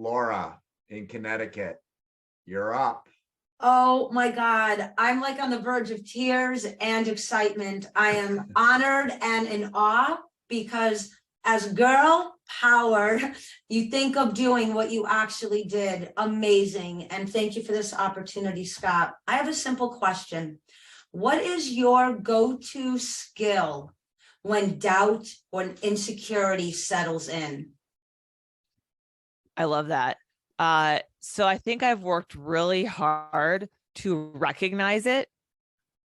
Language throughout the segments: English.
Laura in Connecticut, you're up. Oh my God, I'm like on the verge of tears and excitement. I am honored and in awe because as girl power, you think of doing what you actually did. Amazing. And thank you for this opportunity, Scott. I have a simple question. What is your go-to skill when doubt or insecurity settles in? I love that. So I think I've worked really hard to recognize it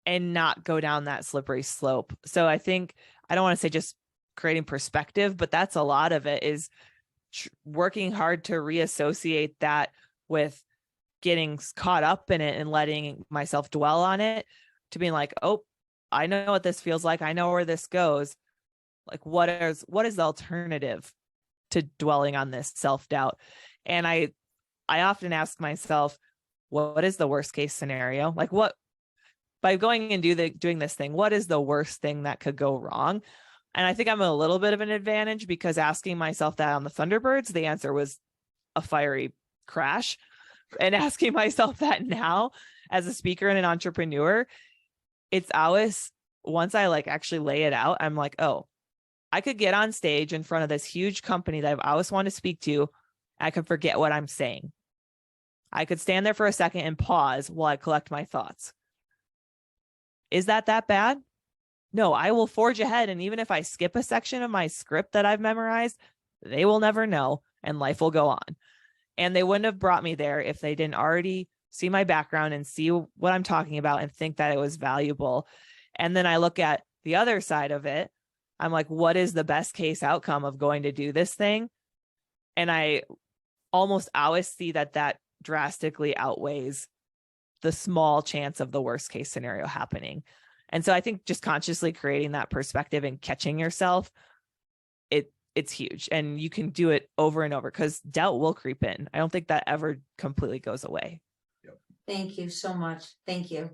and not go down that slippery slope. So I think, I don't want to say just creating perspective, but that's a lot of it, is working hard to reassociate that with getting caught up in it and letting myself dwell on it, to being like, oh, I know what this feels like. I know where this goes. Like, what is the alternative to dwelling on this self-doubt? And I often ask myself, what is the worst case scenario? Like, what, by going and doing this thing, what is the worst thing that could go wrong? And I think I'm a little bit of an advantage, because asking myself that on the Thunderbirds, the answer was a fiery crash. And asking myself that now as a speaker and an entrepreneur, it's always, once I like actually lay it out, I'm like, oh, I could get on stage in front of this huge company that I've always wanted to speak to. I could forget what I'm saying. I could stand there for a second and pause while I collect my thoughts. Is that bad? No, I will forge ahead. And even if I skip a section of my script that I've memorized, they will never know, and life will go on. And they wouldn't have brought me there if they didn't already see my background and see what I'm talking about and think that it was valuable. And then I look at the other side of it. I'm like, what is the best case outcome of going to do this thing? And I almost always see that drastically outweighs the small chance of the worst case scenario happening. And so I think just consciously creating that perspective and catching yourself, it's huge. And you can do it over and over, because doubt will creep in. I don't think that ever completely goes away. Thank you so much. Thank you.